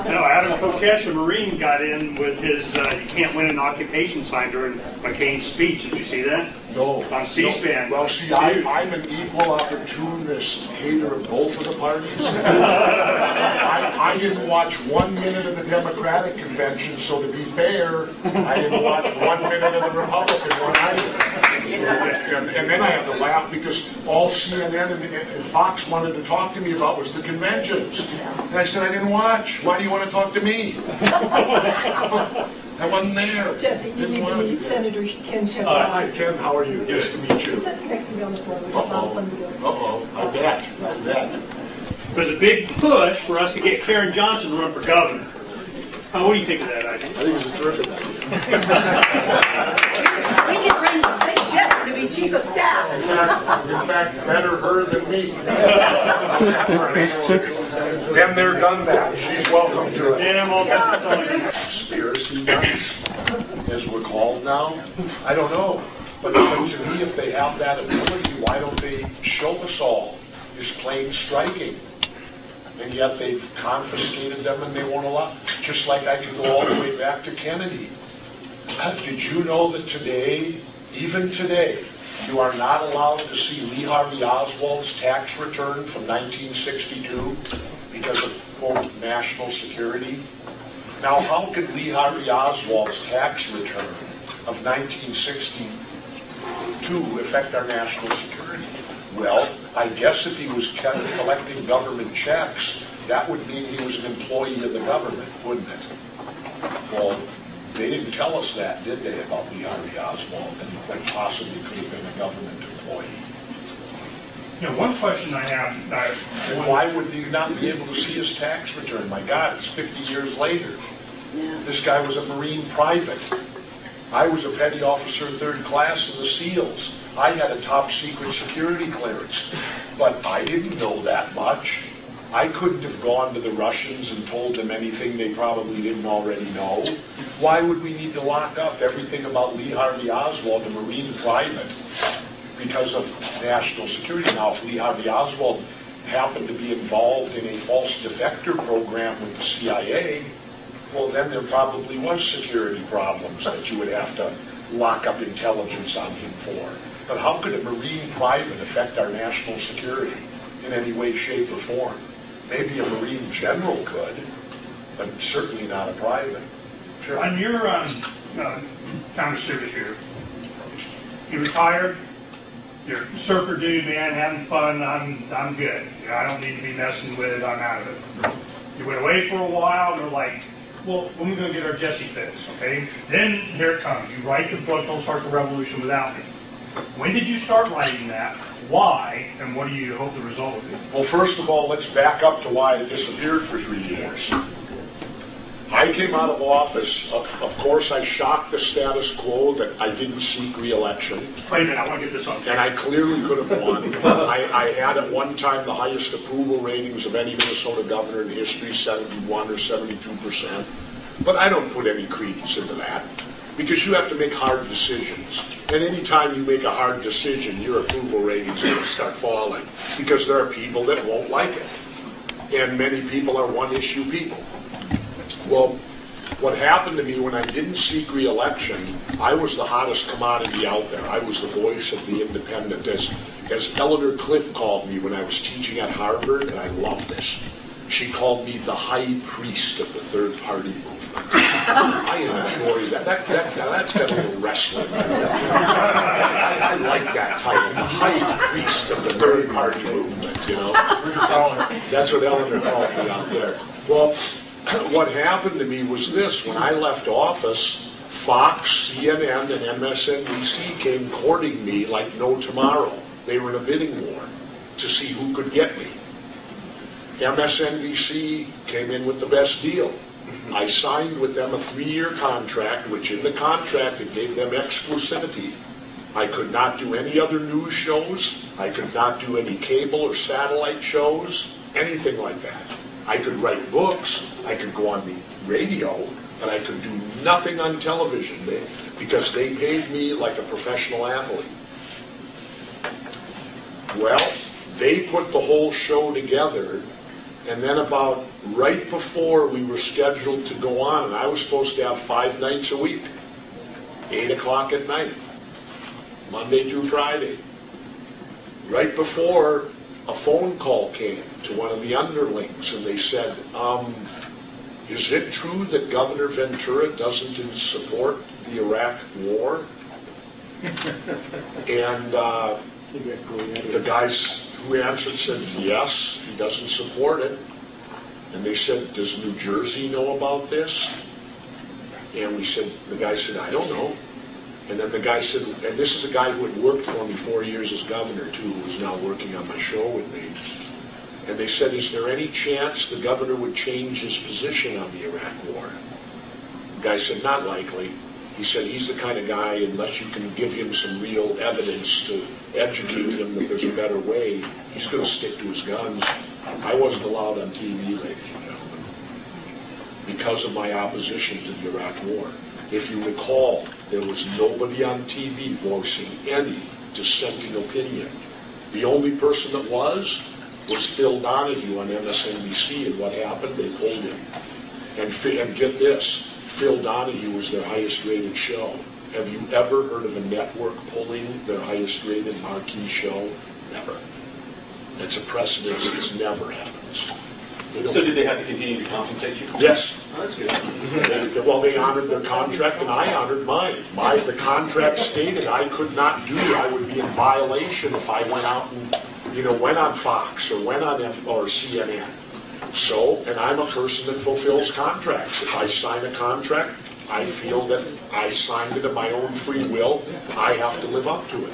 No, Adam Kokesh, a Marine, got in with his "You can't win an occupation" sign during McCain's speech. Did you see that? No. On C-SPAN. No. Well, see, I'm an equal opportunist hater of both of the parties. I didn't watch 1 minute of the Democratic convention, so to be fair, I didn't watch 1 minute of the Republican one either. And then I had to laugh because all CNN and Fox wanted to talk to me about was the conventions. And I said, I didn't watch. Why do you want to talk to me? I wasn't there. Jesse, you need to meet Senator Ken Shepard. Hi, Ken. How are you? Nice to meet you. He sits next to me on the floor. We have a lot of fun together. I bet. There's a big push for us to get Karen Johnson to run for governor. What do you think of that idea? I think it's a terrific idea. We can bring Jesse to be chief of staff. In fact, better her than me. Then they're done that. She's welcome to it. Yeah, I'm all about Conspiracy nuts, as we're called now. I don't know. But to me, if they have that ability, why don't they show us all? It's plain striking. And yet they've confiscated them and they won't allow. Just like I can go all the way back to Kennedy. Did you know that today, even today, you are not allowed to see Lee Harvey Oswald's tax return from 1962 because of, quote, national security? Now, how could Lee Harvey Oswald's tax return of 1962 affect our national security? Well, I guess if he was collecting government checks, that would mean he was an employee of the government, wouldn't it? Well, they didn't tell us that, did they, about Lee Harvey Oswald, and he quite possibly could have been a government employee. one question I have. And why would you not be able to see his tax return? My God, it's 50 years later. This guy was a Marine private. I was a petty officer 3rd class in the SEALs. I had a top secret security clearance, but I didn't know that much. I couldn't have gone to the Russians and told them anything they probably didn't already know. Why would we need to lock up everything about Lee Harvey Oswald, a Marine private, because of national security? Now, if Lee Harvey Oswald happened to be involved in a false defector program with the CIA, well, then there probably was security problems that you would have to lock up intelligence on him for. But how could a Marine private affect our national security in any way, shape, or form? Maybe a Marine general could, but certainly not a private. Sure. On your time of service here, you retired, you're surfer dude, man, having fun, I'm good. I don't need to be messing with it, I'm out of it. You went away for a while, and they're like, well, when are we going to get our Jesse fix, okay? Then here it comes. You write the book, Don't Start the Revolution Without Me. When did you start writing that? Why? And what do you hope the result will be? Well, first of all, let's back up to why I disappeared for 3 years. I came out of office, of course I shocked the status quo that I didn't seek re-election. Wait a minute, I want to get this on. And I clearly could have won. I had at one time the highest approval ratings of any Minnesota governor in history, 71 or 72%. But I don't put any credence into that, because you have to make hard decisions. And any time you make a hard decision, your approval ratings are going to start falling, because there are people that won't like it. And many people are one-issue people. Well, what happened to me when I didn't seek re-election, I was the hottest commodity out there. I was the voice of the independent. As Eleanor Cliff called me when I was teaching at Harvard, and I love this, she called me the high priest of the third party movement. I enjoy that. That's got a little wrestling. I like that title, the high priest of the third party movement, you know. That's what Eleanor called me out there. Well, what happened to me was this. When I left office, Fox, CNN, and MSNBC came courting me like no tomorrow. They were in a bidding war to see who could get me. MSNBC came in with the best deal. I signed with them a 3-year contract, which in the contract it gave them exclusivity. I could not do any other news shows. I could not do any cable or satellite shows, anything like that. I could write books, I could go on the radio, but I could do nothing on television because they paid me like a professional athlete. Well, they put the whole show together, And then about right before we were scheduled to go on, and I was supposed to have 5 nights a week, 8 o'clock at night, Monday through Friday. Right before, a phone call came to one of the underlings, and they said, is it true that Governor Ventura doesn't support the Iraq war? And the guys who answered said, yes, he doesn't support it. And they said, does New Jersey know about this? And the guy said, I don't know. And then the guy said, and this is a guy who had worked for me 4 years as governor too, who is now working on my show with me. And they said, is there any chance the governor would change his position on the Iraq war? The guy said, not likely. He said, he's the kind of guy, unless you can give him some real evidence to educate him that there's a better way, he's going to stick to his guns. I wasn't allowed on TV, ladies and gentlemen, because of my opposition to the Iraq war. If you recall, there was nobody on TV voicing any dissenting opinion. The only person that was Phil Donahue on MSNBC, and what happened? They pulled him. And get this, Phil Donahue was their highest rated show. Have you ever heard of a network pulling their highest rated marquee show? Never. That's a precedent. This never happens. So did they have to continue to compensate you? Yes. Oh, that's good. Well, they honored their contract, and I honored mine. The contract stated I could not do it. I would be in violation if I went out and, went on Fox or went on or CNN. So, and I'm a person that fulfills contracts. If I sign a contract, I feel that I signed it of my own free will. I have to live up to it.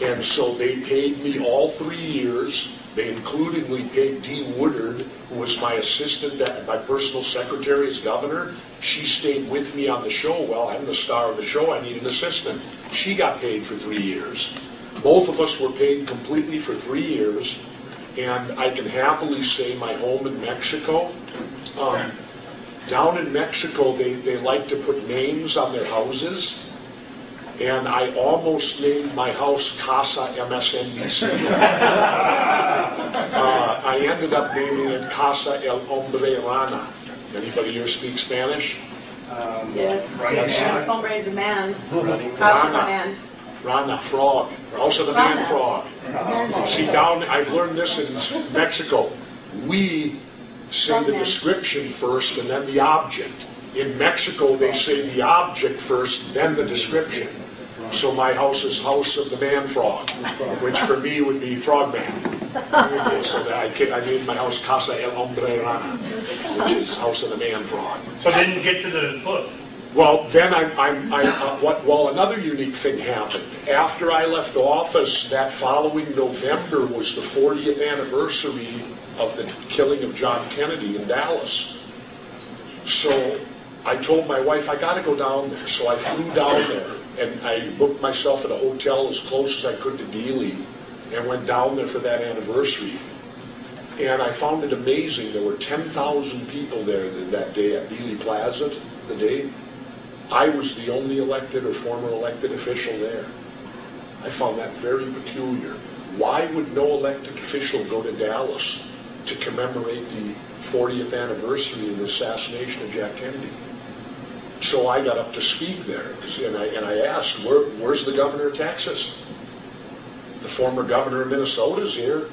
And so they paid me all 3 years. They includingly paid Dee Woodard, who was my assistant, my personal secretary as governor. She stayed with me on the show. Well, I'm the star of the show. I need an assistant. She got paid for 3 years. Both of us were paid completely for 3 years. And I can happily say my home in Mexico, down in Mexico, they like to put names on their houses. And I almost named my house Casa MSNBC. I ended up naming it Casa El Hombre Rana. Anybody here speak Spanish? Yes, Rana. hombre is a man. House of a man. Rana, frog. House of the man frog. See, I've learned this in Mexico. We say the description first and then the object. In Mexico, they say the object first, then the description. So my house is House of the Man Frog, which for me would be Frog Man. So that I named my house Casa El Hombre Rana, which is House of the Man Frog. So then you get to the book. Well, then another unique thing happened. After I left office, that following November was the 40th anniversary of the killing of John Kennedy in Dallas. So I told my wife, I got to go down there. So I flew down there, and I booked myself at a hotel as close as I could to Dealey, and went down there for that anniversary. And I found it amazing. There were 10,000 people there that day at Dealey Plaza, the day. I was the only elected or former elected official there. I found that very peculiar. Why would no elected official go to Dallas to commemorate the 40th anniversary of the assassination of Jack Kennedy? So I got up to speak there, and I asked, where's the governor of Texas? The former governor of Minnesota is here.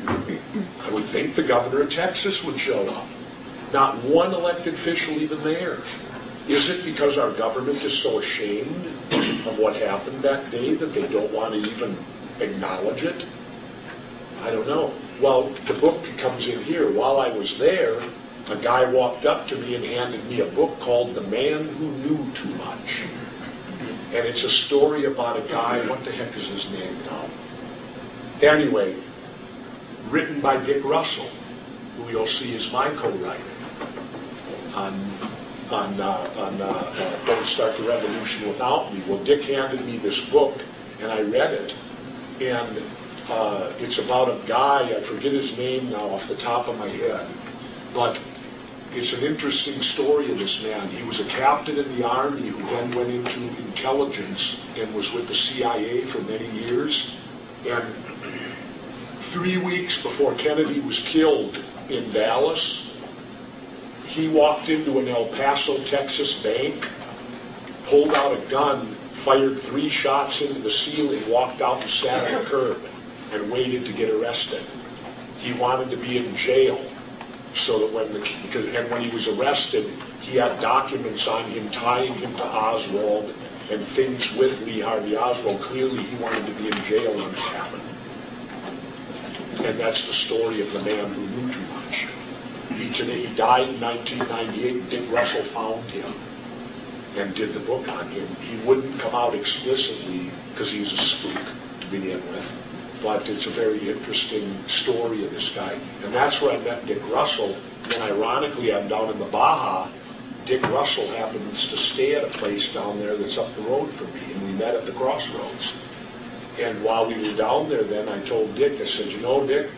I would think the governor of Texas would show up. Not one elected official even there. Is it because our government is so ashamed of what happened that day that they don't want to even acknowledge it? I don't know. Well, the book comes in here. While I was there, a guy walked up to me and handed me a book called The Man Who Knew Too Much. And it's a story about a guy, what the heck is his name now? Anyway, written by Dick Russell, who you'll see is my co-writer on Don't Start the Revolution Without Me. Well, Dick handed me this book, and I read it, and it's about a guy, I forget his name now off the top of my head, but it's an interesting story of this man. He was a captain in the Army who then went into intelligence and was with the CIA for many years, and 3 weeks before Kennedy was killed, in Dallas. He walked into an El Paso, Texas bank, pulled out a gun, fired 3 shots into the ceiling, walked out and sat on the curb and waited to get arrested. He wanted to be in jail so that when he was arrested, he had documents on him tying him to Oswald and things with Lee Harvey Oswald. Clearly he wanted to be in jail when it happened. And that's the story of the man who knew too much. He died in 1998. Dick Russell found him and did the book on him. He wouldn't come out explicitly because he's a spook to begin with. But it's a very interesting story of this guy. And that's where I met Dick Russell. And ironically, I'm down in the Baja. Dick Russell happens to stay at a place down there that's up the road from me. And we met at the crossroads. And while we were down there then, I told Dick, I said, you know, Dick,